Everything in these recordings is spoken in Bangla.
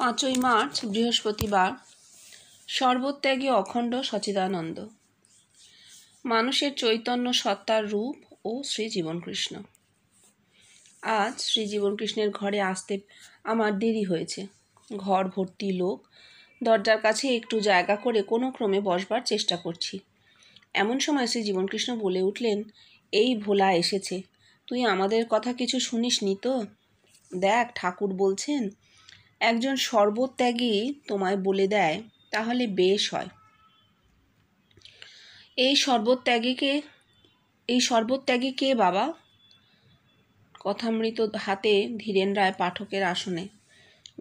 5ই মার্চ বৃহস্পতিবার। সর্বত্যাগী অখণ্ড সচ্চিদানন্দ, মানুষের চৈতন্য সত্তার রূপ ও শ্রী জীবনকৃষ্ণ। আজ শ্রী জীবনকৃষ্ণের ঘরে আসতে আমার দেরি হয়েছে। ঘর ভর্তি লোক, দরজার কাছে একটু জায়গা করে কোনো ক্রমে বসবার চেষ্টা করছি। এমন সময় শ্রী জীবনকৃষ্ণ বলে উঠলেন, এই ভোলা এসেছে, তুই আমাদের কথা কিছু শুনিসনি তো? দেখ, ঠাকুর বলছেন একজন সর্বত্যাগী তোমায় বলে দেয়, তাহলে বেশ হয়। এই সর্বত্যাগী কে বাবা? কথামৃত হাতে ধীরেন রায় পাঠকের আসনে।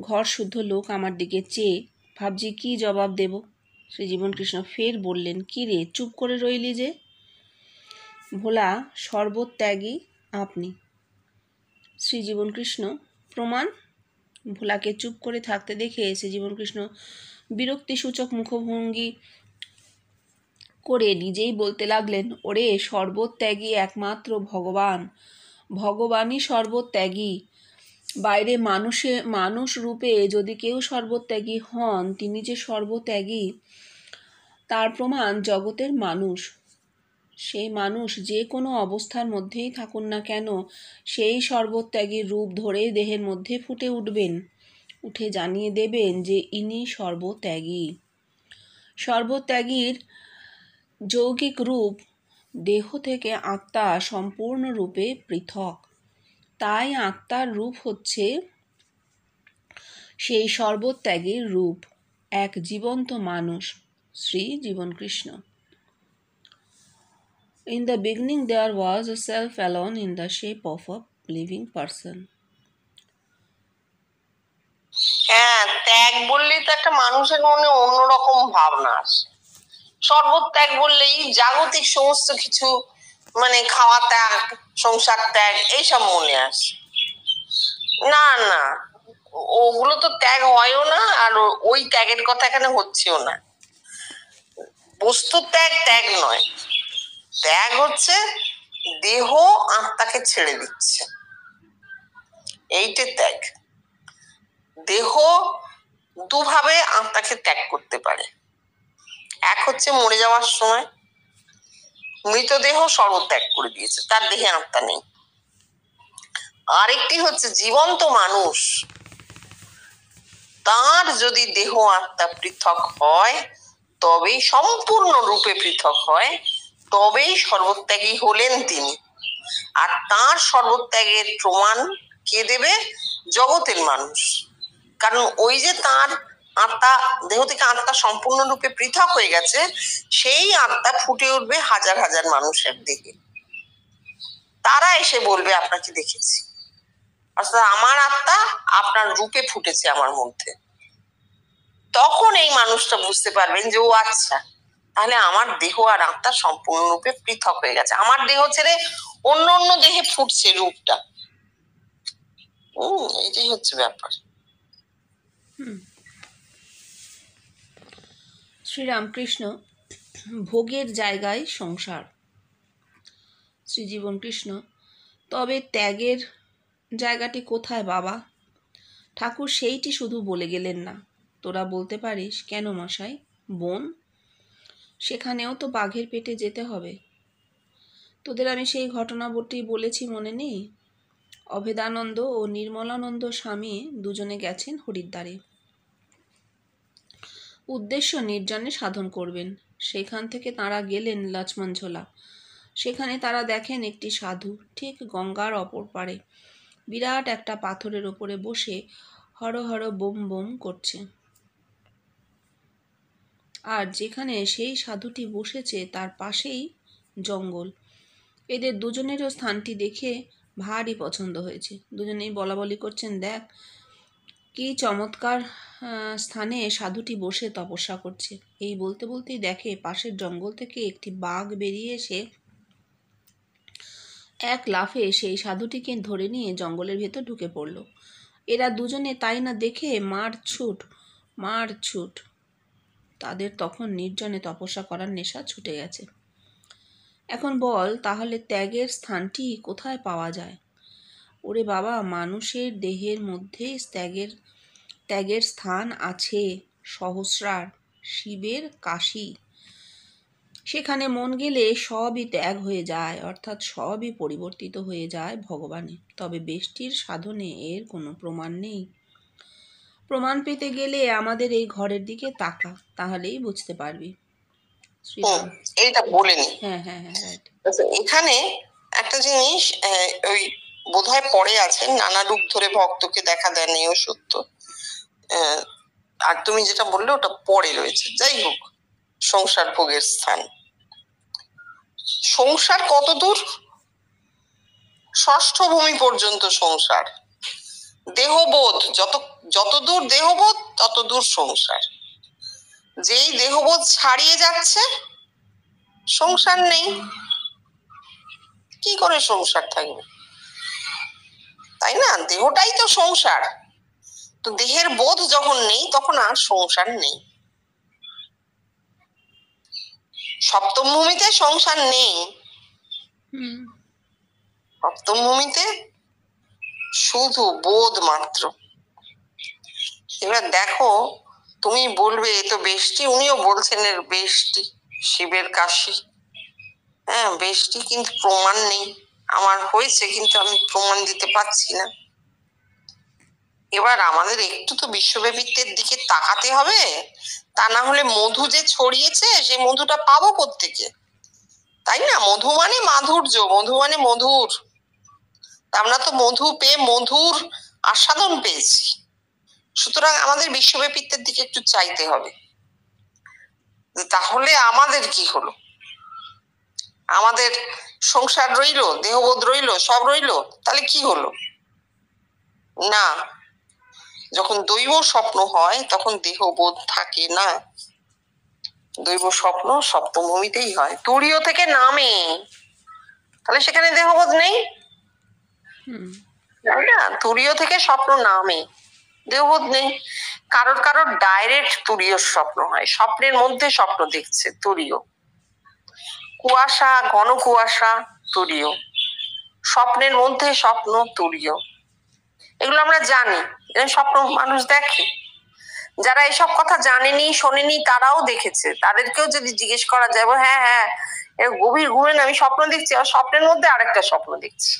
ঘর শুদ্ধ লোক আমার দিকে চেয়ে ভাবছি কি জবাব দেব। শ্রী জীবনকৃষ্ণ ফের বললেন, কি রে, চুপ করে রইলি যে? ভোলা, সর্বত্যাগী আপনি। শ্রী জীবনকৃষ্ণ, প্রমাণ? ভোলাকে চুপ করে থাকতে দেখে শ্রী জীবনকৃষ্ণ বিরক্তিসূচক মুখভঙ্গি করে নিজেই বলতে লাগলেন, ওরে, সর্বত্যাগী একমাত্র ভগবান। ভগবানই সর্বত্যাগী। বাইরে মানুষ রূপে যদি কেউ সর্বত্যাগী হন, তিনি যে সর্বত্যাগী তার প্রমাণ জগতের মানুষ। সেই মানুষ যে কোনো অবস্থার মধ্যেই থাকুন না কেন, সেই সর্বত্যাগীর রূপ ধরে দেহের মধ্যে ফুটে উঠবেন, উঠে জানিয়ে দেবেন যে ইনি সর্বত্যাগী। সর্বত্যাগীর যৌগিক রূপ দেহ থেকে আত্মা সম্পূর্ণরূপে পৃথক। তাই আত্মার রূপ হচ্ছে সেই সর্বত্যাগীর রূপ, এক জীবন্ত মানুষ, Shri Jibankrishna. In the beginning there was a self alone in the shape of a living person. হ্যাঁ, ত্যাগ বললেই তো একটা মানুষের মনে অন্যরকম ভাবনা আসে। সর্বত্যাগ বললেই জাগতিক সমস্ত কিছু, মানে খাওয়া ত্যাগ, সংসার ত্যাগ, এইসব মনে আসে। না না, ওগুলো তো ত্যাগ হয়ও না, আর ওই ত্যাগের কথা এখানে হচ্ছেও না। বস্তু ত্যাগ ত্যাগ নয়। ত্যাগ হচ্ছে দেহ আত্মাকে ছেড়ে দিচ্ছে, এইটা ত্যাগ। দেহ দুভাবে আত্মাকে ত্যাগ করতে পারে। এক হচ্ছে মরে যাওয়ার সময় মৃতদেহ সর্বত্যাগ করে দিয়েছে, তার দেহে আত্মা নেই। আরেকটি হচ্ছে জীবন্ত মানুষ, তার যদি দেহ আত্মা পৃথক হয়, তবেই সম্পূর্ণ রূপে পৃথক হয়, তবেই সর্বত্যাগী হলেন তিনি। আর তার সর্বত্যাগের প্রমাণ কে দেবে? জগতের মানুষ। কারণ ওই যে তার আত্মা, দেহ থেকে আত্মা সম্পূর্ণরূপে পৃথক হয়ে গেছে, সেই আত্মা ফুটে উঠবে হাজার হাজার মানুষের দিকে। তারা এসে বলবে, আপনাকে দেখেছি, অর্থাৎ আমার আত্মা আপনার রূপে ফুটেছে আমার মধ্যে। তখন এই মানুষটা বুঝতে পারবেন যে ও আচ্ছা, তাহলে আমার দেহ আর আত্মা সম্পূর্ণরূপে পৃথক হয়ে গেছে। আমার দেহ ছেড়ে অন্য অন্য দেহে ফুটছে রূপটা। এইটাই হচ্ছে ব্যাপার। শ্রীরামকৃষ্ণ, ভোগের জায়গায় সংসার। শ্রী জীবনকৃষ্ণ, তবে ত্যাগের জায়গাটি কোথায় বাবা? ঠাকুর সেইটি শুধু বলে গেলেন না। তোরা বলতে পারিস, কেন মশাই, বন? সেখানেও তো বাঘের পেটে যেতে হবে। তোদের আমি সেই ঘটনাবটি বলেছি, মনে নেই? অভেদানন্দ ও নির্মলানন্দ স্বামী দুজনে গেছেন হরিদ্বারে। উদ্দেশ্য নির্জনে সাধন করবেন। সেখান থেকে তাঁরা গেলেন লক্ষ্মণঝোলা। সেখানে তারা দেখেন একটি সাধু ঠিক গঙ্গার অপর পারে বিরাট একটা পাথরের ওপরে বসে হর হর বোম বোম করছে। আর যেখানে সেই সাধুটি বসেছে তার পাশেই জঙ্গল। এদের দুজনেরও স্থানটি দেখে ভারী পছন্দ হয়েছে। দুজনেই বলাবলি করছেন, দেখ কি চমৎকার স্থানে সাধুটি বসে তপস্যা করছে। এই বলতে বলতেই দেখে পাশের জঙ্গল থেকে একটি বাঘ বেরিয়ে এসে এক লাফে সেই সাধুটিকে ধরে নিয়ে জঙ্গলের ভেতর ঢুকে পড়ল। এরা দুজনে তাই না দেখে মার ছুট। তাদের তখন নির্জনে তপস্যা করার নেশা ছুটে গেছে। এখন বল, তাহলে ত্যাগের স্থানটি কোথায় পাওয়া যায়? ওরে বাবা, মানুষের দেহের মধ্যে ত্যাগের স্থান আছে সহস্রার শিবের কাশী। সেখানে মন গেলে সবই ত্যাগ হয়ে যায়, অর্থাৎ সবই পরিবর্তিত হয়ে যায় ভগবানে। তবে বেষ্টির সাধনে এর কোনো প্রমাণ নেই। প্রমাণ পেতে গেলে আমাদের এই ঘরের দিকে তাকা, তাহলেই বুঝতে পারবি। শ্রীরাম। এইটা বলে নি। হ্যাঁ হ্যাঁ হ্যাঁ, রাইট। এখানে একটা জিনিস ওই বোধহয় পড়ে আছে, নানা রূপ ধরে ভক্তকে দেখা দেন, এও সত্য। আর তুমি যেটা বললে ওটা পড়ে রয়েছে। যাই হোক, সংসার ভোগের স্থান। সংসার কত দূর? ষষ্ঠ ভূমি পর্যন্ত সংসার। দেহবোধ যতদূর দেহবোধ ততদূর সংসার। যেই দেহবোধ ছাড়িয়ে যাচ্ছে, সংসার নেই। কি করে সংসার থাকবে? তাই না? দেহটাই তো সংসার। তো দেহের বোধ যখন নেই তখন আর সংসার নেই। সপ্তম ভূমিতে সংসার নেই। সপ্তম ভূমিতে শুধু বোধ মাত্র। এবার দেখো, তুমি বলবে এ তো বেষ্টি, উনিও বলছেন এর বেষ্টি, শিবের কাশী। হ্যাঁ বেষ্টি, কিন্তু প্রমাণ নেই। আমার হয়েছে কিন্তু আমি প্রমাণ দিতে পারছি না। এবার আমাদের একটু তো বিশ্বব্যাপিত্বের দিকে তাকাতে হবে, তা না হলে মধু যে ছড়িয়েছে সে মধুটা পাবো কোত্থেকে? তাই না? মধু মানে মাধুর্য, মধু মানে মধুর। আমরা তো মধু পেয়ে মধুর আস্বাদন পেয়েছি। সুতরাং আমাদের বিশ্বব্যাপিত্বের দিকে একটু চাইতে হবে। তাহলে আমাদের কি হলো? আমাদের সংসার রইলো, দেহবোধ রইলো, সব রইলো, তাহলে কি হলো? না, যখন দৈব স্বপ্ন হয় তখন দেহবোধ থাকে না। দৈব স্বপ্ন সপ্তম ভূমিতেই হয়, তুরীয় থেকে নামে, তাহলে সেখানে দেহবোধ নেই, তাই না? তুরীয় থেকে স্বপ্ন নামে, দেহবোধ নেই। কারোর কারোর ডাইরেক্ট তুরীয় স্বপ্ন হয়, স্বপ্নের মধ্যে স্বপ্ন দেখছে, তুরীয়। কুয়াশা, ঘন কুয়াশা, তুরীয়। স্বপ্নের মধ্যে স্বপ্ন, তুরীয়। এগুলো আমরা জানি, স্বপ্ন মানুষ দেখে। যারা এইসব কথা জানেনি, শোনেনি, তারাও দেখেছে। তাদেরকেও যদি জিজ্ঞেস করা যায়, হ্যাঁ হ্যাঁ গভীর ঘুমে আমি স্বপ্ন দেখছি, আর স্বপ্নের মধ্যে আরেকটা স্বপ্ন দেখছি।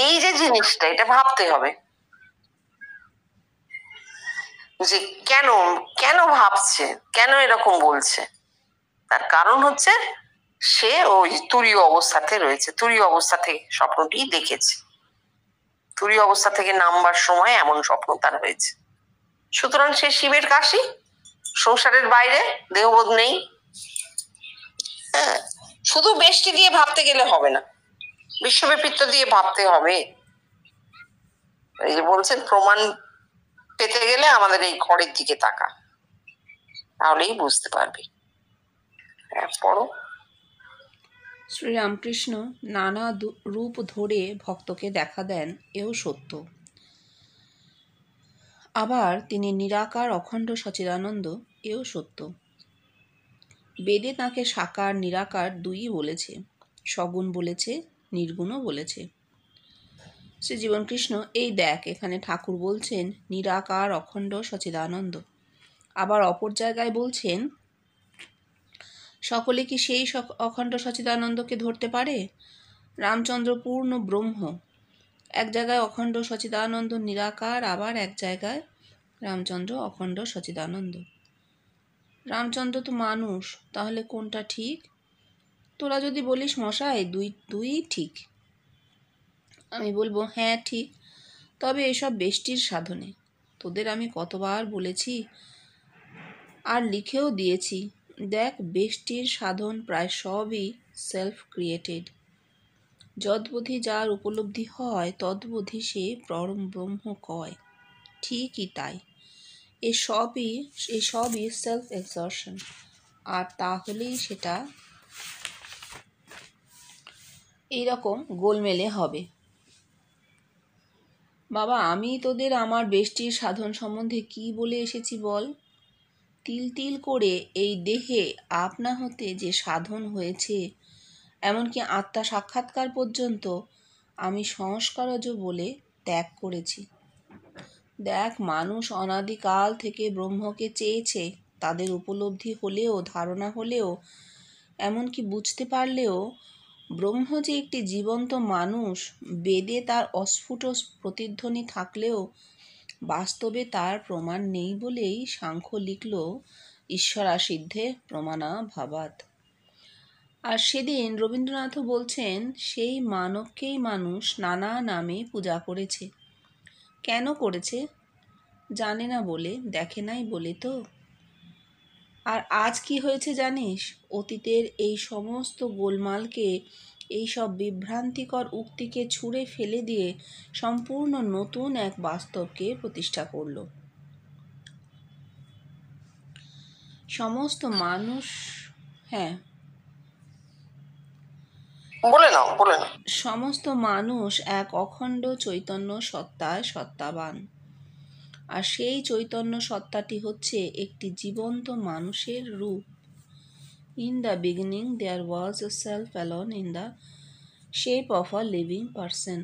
এই যে জিনিসটা, এটা ভাবতে হবে যে কেন কেন ভাবছে, কেন এরকম বলছে। তার কারণ হচ্ছে সে ওই তুরীয় অবস্থাতে রয়েছে, তুরীয় অবস্থা থেকে স্বপ্নটি দেখেছে, তুরীয় অবস্থা থেকে নামবার সময় এমন স্বপ্ন তার হয়েছে। সুতরাং সে শিবের কাশী, সংসারের বাইরে, দেহবোধ নেই। হ্যাঁ, শুধু বেষ্টি দিয়ে ভাবতে গেলে হবে না, বিশ্বব্যাপিত্ব দিয়ে ভাবতে হবে। এই যে বলছেন প্রমাণ পেতে গেলে আমাদের এই ঘরের দিকে তাকা, তাহলেই বুঝতে পারবি। পড়ো। শ্রীরামকৃষ্ণ নানা রূপ ধরে ভক্তকে দেখা দেন, এও সত্য। আবার তিনি নিরাকার অখণ্ড সচিদানন্দ, এও সত্য। বেদে তাঁকে সাকার নিরাকার দুইই বলেছে, সগুণ বলেছে, নির্গুণও বলেছে। শ্রী জীবনকৃষ্ণ, এই দেখ, এখানে ঠাকুর বলছেন নিরাকার অখণ্ড সচিদানন্দ, আবার অপর জায়গায় বলছেন সকলে কি সেই অখণ্ড সচিদানন্দকে ধরতে পারে? রামচন্দ্র পূর্ণ ব্রহ্ম, এক জায়গায় অখণ্ড সচিদানন্দ নিরাকার, আবার এক জায়গায় রামচন্দ্র অখণ্ড সচিদানন্দ। রামচন্দ্র তো মানুষ, তাহলে কোনটা ঠিক? তোরা যদি বলিস মশাই দুই ঠিক, আমি বলবো হ্যাঁ ঠিক। তবে এসব বেষ্টির সাধনে তোদের আমি কতবার বলেছি আর লিখেও দিয়েছি, দেখ বেষ্টির সাধন প্রায় সবই সেলফ ক্রিয়েটেড। যদ্বোধি যার উপলব্ধি হয় তদ্বোধি সে পরম ব্রহ্ম কয়, ঠিকই তাই। এসবই সেলফ এক্সর্শন, আর তাহলেই সেটা এইরকম গোলমেলে হবে। বাবা, আমি তোদের আমার বেষ্টির সাধন সম্বন্ধে কি বলে এসেছি বল? তিল তিল করে এই দেহে আপনা হতে যে সাধন হয়েছে, এমনকি আত্মা সাক্ষাৎকার পর্যন্ত আমি সংস্কারজ বলে ত্যাগ করেছি। দেখ, মানুষ অনাদিকাল থেকে ব্রহ্মকে চেয়েছে। তাদের উপলব্ধি হলেও, ধারণা হলেও, এমনকি বুঝতে পারলেও ব্রহ্ম যে একটি জীবন্ত মানুষ, বেদে তার অস্ফুট প্রতিধ্বনি থাকলেও বাস্তবে তার প্রমাণ নেই বলেই সাংখ্য লিখল ঈশ্বরাসিদ্ধে প্রমাণা ভাবাৎ। আর সেদিন রবীন্দ্রনাথও বলছেন, সেই মানবকেই মানুষ নানা নামে পূজা করেছে। কেন করেছে? জানে না বলে, দেখে নাই বলে তো। আর আজ কি হয়েছে জানিস? অতীতের এই সমস্ত গোলমালকে, এই সব বিভ্রান্তিকর উক্তিকে ছুঁড়ে ফেলে দিয়ে সম্পূর্ণ নতুন এক বাস্তবকে প্রতিষ্ঠা করল। সমস্ত মানুষ, হ্যাঁ, বলে নাও। সমস্ত মানুষ এক অখণ্ড চৈতন্য সত্তায় সত্তাবান। আর সেই চৈতন্য সত্তাটি হচ্ছে একটি জীবন্ত মানুষের রূপ। In the beginning there was a self alone in the shape of a living person.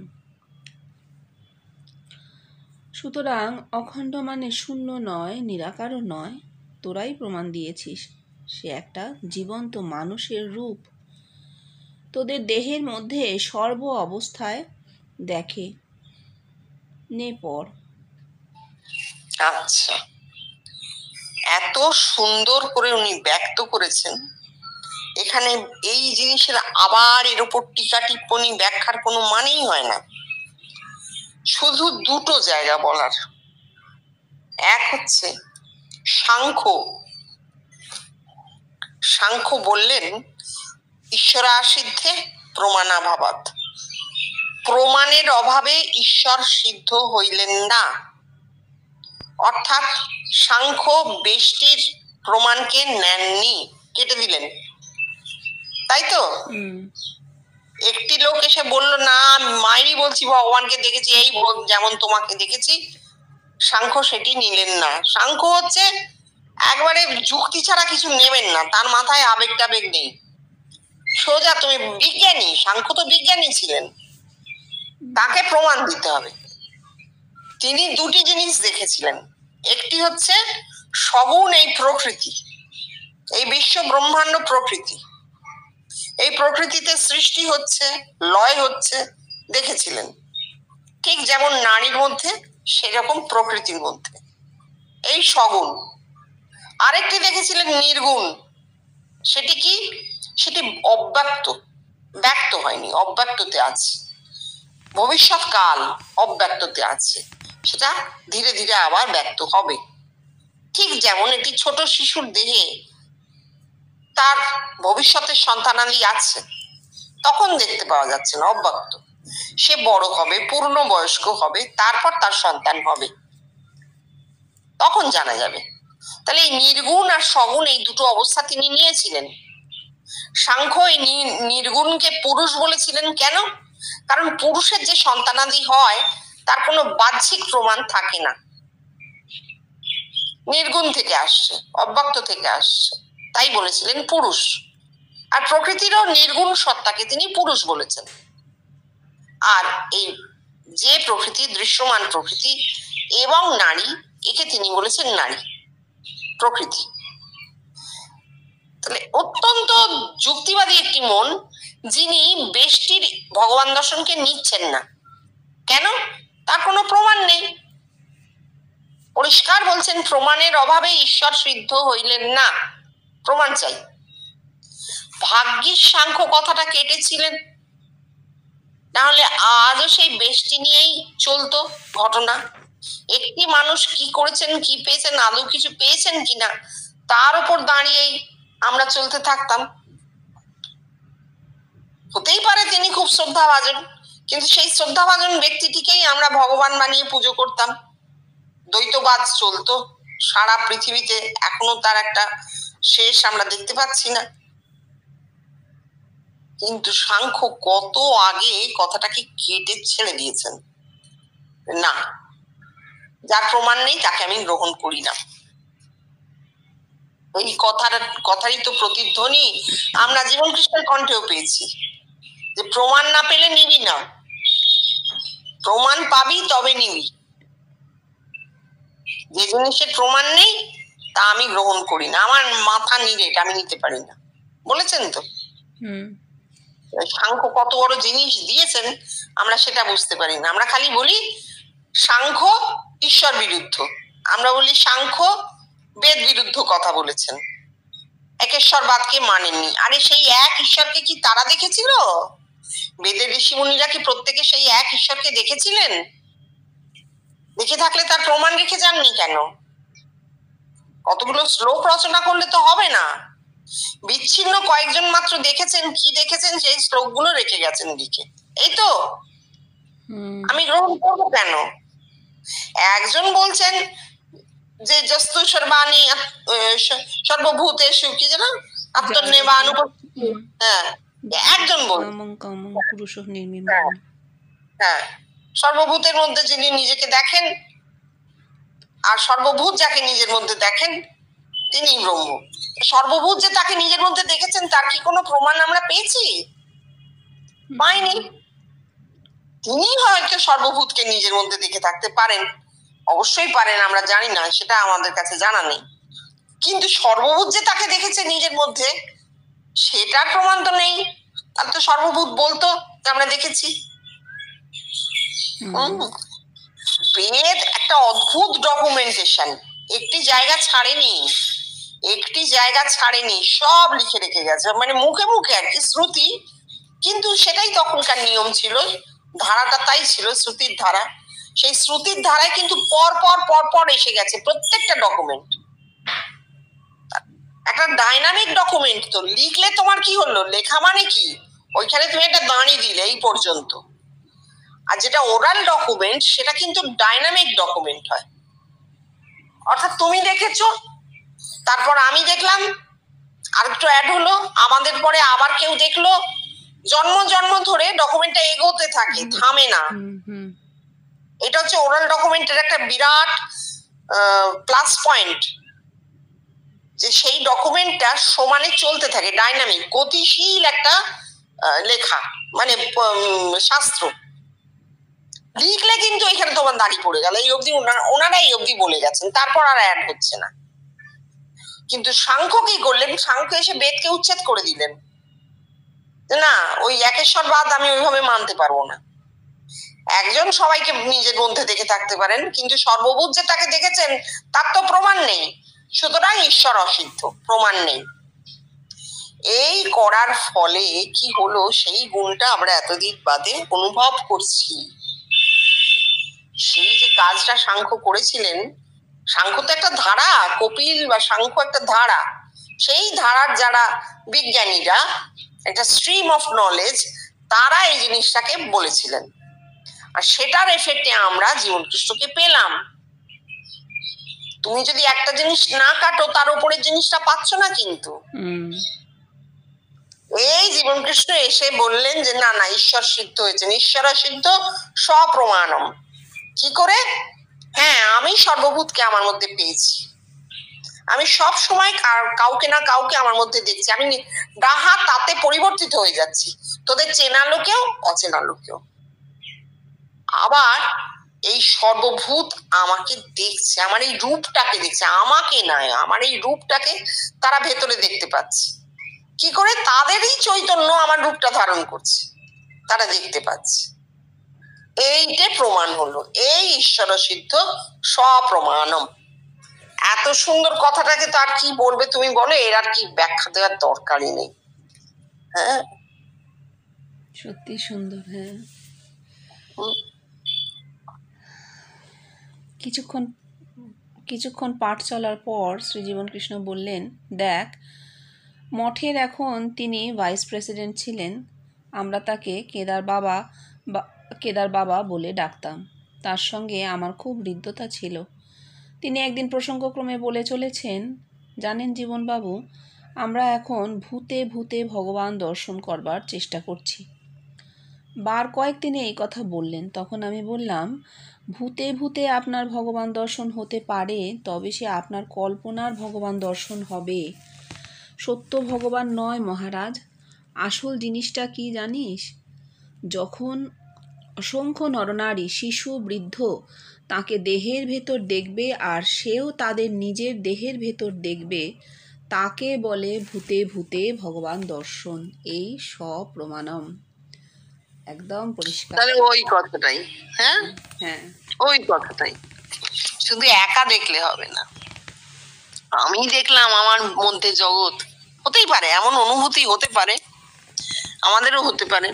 সুতরাং অখণ্ড মানে শূন্য নয়, নিরাকারও নয়। তোরাই প্রমাণ দিয়েছিস সে একটা জীবন্ত মানুষের রূপ। তোদের দেহের মধ্যে সর্ব অবস্থায় দেখে। নে পর। আচ্ছা, এত সুন্দর করে উনি ব্যক্ত করেছেন, এখানে এই জিনিসের আবার এর উপর টিকা টিপ্পণী ব্যাখ্যার কোনো মানেই হয় না। শুধু দুটো জায়গা বলার। এক হচ্ছে সাংখ্য বললেন ঈশ্বরাসিদ্ধে প্রমাণাভাবাৎ, প্রমাণের অভাবে ঈশ্বর সিদ্ধ হইলেন না। অর্থাৎ সাংখ্য বেষ্টির প্রমাণকে নেননি, কেটে দিলেন, তাই তো? একটি লোক এসে বলল, না মায়েরই বলছি, ভগবানকে দেখেছি, এই যেমন তোমাকে দেখেছি। সাংখ্য সেটি নিলেন না। সাংখ্য হচ্ছে একবারে যুক্তি ছাড়া কিছু নেবেন না, তার মাথায় আবেগ টাবেগ নেই, সোজা তুমি বিজ্ঞানী। সাংখ্য তো বিজ্ঞানী ছিলেন, তাকে প্রমাণ দিতে হবে। তিনি দুটি জিনিস দেখেছিলেন। একটি হচ্ছে সগুণ এই প্রকৃতি, এই বিশ্ব ব্রহ্মাণ্ড প্রকৃতি, এই প্রকৃতিতে সৃষ্টি হচ্ছে, লয় হচ্ছে, দেখেছিলেন। ঠিক যেমন নারীর মধ্যে, সেরকম প্রকৃতির মধ্যে এই সগুণ। আরেকটি দেখেছিলেন নির্গুণ। সেটি কি? সেটি অব্যক্ত, ব্যক্ত হয়নি, অব্যক্ততে আছে। ভবিষ্যৎ কাল অব্যক্ততে আছে, সেটা ধীরে ধীরে আবার ব্যক্ত হবে। ঠিক যেমন একটি ছোট শিশুর দেহে তার ভবিষ্যতের সন্তানাদি আছে, তখন দেখতে পাওয়া যাচ্ছে না, অব্যক্ত। সে বড় হবে, পূর্ণ বয়স্ক হবে, তারপর তার সন্তান হবে, তখন জানা যাবে। তাহলে এই নির্গুণ আর সগুণ এই দুটো অবস্থা তিনি নিয়েছিলেন। সাংখ্য এই নির্গুণকে পুরুষ বলেছিলেন। কেন? কারণ পুরুষের যে সন্তানাদি হয় তার কোনো বাহ্যিক প্রমাণ থাকে না, নির্গুণ থেকে আসছে, অব্যক্ত থেকে আসছে, তাই বলেছিলেন পুরুষ। আর প্রকৃতিরও নির্গুণ সত্তাকে তিনি পুরুষ বলেছেন। আর এই যে প্রকৃতি, দৃশ্যমান প্রকৃতি এবং নারী, একে তিনি বলেছেন নারী প্রকৃতি। তাহলে অত্যন্ত যুক্তিবাদী একটি মন, যিনি বেষ্টির ভগবান দর্শনকে নিচ্ছেন না। কেন? তার কোনো প্রমাণ নেই। পরিষ্কার বলছেন, প্রমাণের অভাবে ঈশ্বর সিদ্ধ হইলেন না, প্রমাণ চাই। ভাগ্যিস সাংখ্য কথাটা কেটেছিলেন, নাহলে আজও সেই বেষ্টি নিয়েই চলতো ঘটনা। একটি মানুষ কি করেছেন, কি পেয়েছেন, আদৌ কিছু পেয়েছেন কিনা, তার উপর দাঁড়িয়েই আমরা চলতে থাকতাম। হতেই পারে তিনি খুব শ্রদ্ধাভাজন, কিন্তু সেই শ্রদ্ধাভাজন ব্যক্তিটিকেই আমরা ভগবান বানিয়ে পুজো করতাম। দ্বৈতবাদ চলতো সারা পৃথিবীতে, এখনো তার একটা শেষ আমরা দেখতে পাচ্ছি না। কিন্তু সাংখ্য কত আগে কথাটাকে কেটে ছেড়ে দিয়েছেন। না, যার প্রমাণ নেই তাকে আমি গ্রহণ করি না। এই কথারই তো প্রতিধ্বনি আমরা জীবন কৃষ্ণের কণ্ঠেও পেয়েছি, যে প্রমাণ না পেলে নিবি না, প্রমাণ পাবি তবে নিবি। যে জিনিসের প্রমাণ নেই তা আমি গ্রহণ করি না, আমার মাথা নিরেট, আমি নিতে পারি না, বলেছেন তো। সাংখ্য কত বড় জিনিস দিয়েছেন আমরা সেটা বুঝতে পারি না। আমরা খালি বলি সাংখ্য ঈশ্বর বিরুদ্ধ, আমরা বলি সাংখ্য বেদ বিরুদ্ধ কথা বলেছেন, একেশ্বরবাদকে মানেননি। আরে সেই এক ঈশ্বরকে কি তারা দেখেছিল? বেদের ঋষি মুনিরা কি প্রত্যেকে সেই এক ঈশ্বরকে দেখেছিলেন? দেখে থাকলে তার প্রমাণ রেখে যাননি কেন? কতগুলো শ্লোক রচনা করলে তো হবে না। বিচ্ছিন্ন কয়েকজন মাত্র দেখেছেন, কি দেখেছেন সেই শ্লোকগুলো রেখে গেছেন লিখে, এই তো। আমি গ্রহণ করবো কেন? একজন বলছেন যে জস্তু সর্বাণী সর্বভূতেষু কি যেন আত্মনির্বাণুপস্থিতি, হ্যাঁ একজন বলছেন, হ্যাঁ সর্বভূতের মধ্যে যিনি নিজেকে দেখেন আর সর্বভূত যাকে নিজের মধ্যে দেখেন তিনি ব্রহ্ম। সর্বভূত যে তাকে নিজের মধ্যে দেখেছেন তার কি কোনো প্রমাণ আমরা পেয়েছি? পাইনি। তিনি হয়তো সর্বভূতকে নিজের মধ্যে দেখে থাকতে পারেন, অবশ্যই পারেন, আমরা জানি না, সেটা আমাদের কাছে জানা নেই। কিন্তু সর্বভূত যে তাকে দেখেছে নিজের মধ্যে সেটার প্রমাণ তো নেই। তার তো সর্বভূত বলতো আমরা দেখেছি। বেদ একটা অদ্ভুত ডকুমেন্টেশন, একটি জায়গা ছাড়েনি, সব লিখে রেখে গেছে, মানে মুখে মুখে আর কি শ্রুতি, কিন্তু সেটাই তখনকার নিয়ম ছিল, ধারাটা তাই ছিল শ্রুতির ধারা। সেই শ্রুতির ধারায় কিন্তু পর এসে গেছে প্রত্যেকটা ডকুমেন্ট, একটা ডাইনামিক ডকুমেন্ট। তো লিখলে তোমার কি হলো, লেখা মানে কি, ওইখানে তুমি একটা দাঁড়িয়ে দিলে এই পর্যন্ত। আর যেটা ওরাল ডকুমেন্ট সেটা কিন্তু ডাইনামিক ডকুমেন্ট হয়, অর্থাৎ তুমি দেখেছো, তারপর আমি দেখলাম, আর একটু অ্যাড হলো, আমাদের পরে আবার কেউ দেখলো, জন্ম ধরে ডকুমেন্টটা এগোতে থাকে, থামে না। এটা হচ্ছে ওরাল ডকুমেন্টের একটা বিরাট প্লাস পয়েন্ট, যে সেই ডকুমেন্টটা সমানে চলতে থাকে, ডাইনামিক, গতিশীল একটা লেখা, মানে শাস্ত্র। লিখলে কিন্তু এখানে তোমার দাঁড়িয়ে পড়ে গেল, এই অবধি ওনারা এই অবধি বলে গেছেন, তারপর আর অ্যাড হচ্ছে না। কিন্তু সাংখ্য কি করলেন, সাংখ্য এসে বেদকে উচ্ছেদ করে দিলেন, না ওই একেশ্বরবাদ আমি ওইভাবে মানতে পারবো না। একজন সবাইকে নিজের মধ্যে দেখে থাকতে পারেন, কিন্তু সর্বভূত যে তাকে দেখেছেন তার তো প্রমাণ নেই, সুতরাং ঈশ্বর অসিদ্ধ, প্রমাণ নেই। এই করার ফলে কি হলো, সেই গুণটা আমরা এতদিন বাদে অনুভব করছি। সেই যে কাজটা সাংখ্য করেছিলেন, সাংখ্য তো একটা ধারা, কপিল বা সাংখ্য একটা ধারা, সেই ধারার যারা বিজ্ঞানীরা, একটা স্ট্রিম অফ নলেজ, তারা এই জিনিসটাকে বলেছিলেন, আর সেটার এফেক্টে আমরা জীবনকৃষ্ণকে পেলাম। তুমি যদি একটা জিনিস না কাটো তার উপরের জিনিসটা পাচ্ছ না, কিন্তু এই জীবনকৃষ্ণ এসে বললেন যে না না, ঈশ্বর সিদ্ধ হয়েছেন, ঈশ্বর সিদ্ধ স্বপ্রমাণম। কি করে? হ্যাঁ, আমি সর্বভূতকে আমার মধ্যে পেয়েছি, আমি সব সময় কাউকে না কাউকে আমার মধ্যে দেখছি, আমি ডাহা তাতে পরিবর্তিত হয়ে যাচ্ছি, তোদের চেনা লোকেও অচেনা লোকেও। আবার এই সর্বভূত আমাকে দেখছে, আমার এই রূপটাকে দেখছে, আমাকে নয়, আমার এই রূপটাকে তারা ভেতরে দেখতে পাচ্ছে। কি করে? তাদেরই চৈতন্য আমার রূপটা ধারণ করছে, তারা দেখতে পাচ্ছে। এইটা প্রমাণ হলো, এই ঈশ্বর সিদ্ধ স্বপ্রমাণম। এত সুন্দর কথাটাকে তো আর কি বলবে তুমি বলো, এর আর কি ব্যাখ্যা দেওয়ার দরকারই নেই। হ্যাঁ, সত্যি সুন্দর। হ্যাঁ, কিছুক্ষণ পাঠ চলার পর শ্রীজীবন কৃষ্ণ বললেন, দেখ, মঠের এখন তিনি ভাইস প্রেসিডেন্ট ছিলেন, আমরা তাকে কেদার বাবা বলে ডাকতাম। তার সঙ্গে আমার খুব হৃদ্যতা ছিল। তিনি একদিন প্রসঙ্গক্রমে বলে চলেছেন, জানেন জীবনবাবু, আমরা এখন ভূতে ভূতে ভগবান দর্শন করবার চেষ্টা করছি। বার কয়েক তিনি এই কথা বললেন। তখন আমি বললাম, ভূতে ভূতে আপনার ভগবান দর্শন হতে পারে, তবে সে আপনার কল্পনার ভগবান দর্শন হবে, সত্য ভগবান নয় মহারাজ। আসল জিনিসটা কি জানিস? যখন অসংখ্য নরনারী, শিশু, বৃদ্ধ তাকে দেহের ভেতর দেখবে আর সেও তাদের নিজের দেহের ভেতর দেখবে, তাকে বলে ভূতে ভূতে ভগবান দর্শন। এই সপ্রমাণম। একদম পরিষ্কার। তাহলে ওই কথাটাই, হ্যাঁ হ্যাঁ, ওই কথাটাই, শুধু একা দেখলে হবে না। আমি দেখলাম আমার মধ্যে জগৎ, হতেই পারে এমন অনুভূতি, হতে পারে আমাদেরও হতে পারে,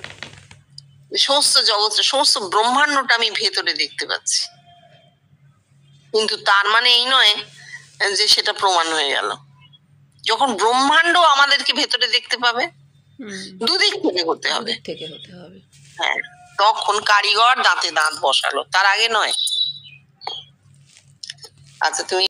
সমস্ত জগৎ, সমস্ত ব্রহ্মাণ্ডটা আমি ভেতরে দেখতে পাচ্ছি, কিন্তু তার মানে এই নয় যে সেটা প্রমাণ হয়ে গেল। যখন ব্রহ্মাণ্ড আমাদেরকে ভেতরে দেখতে পাবে, দুদিক থেকে হতে হবে, দুদিক থেকে হতে হবে। হ্যাঁ, তখন কারিগর দাঁতে দাঁত বসালো, তার আগে নয়। আচ্ছা, তুমি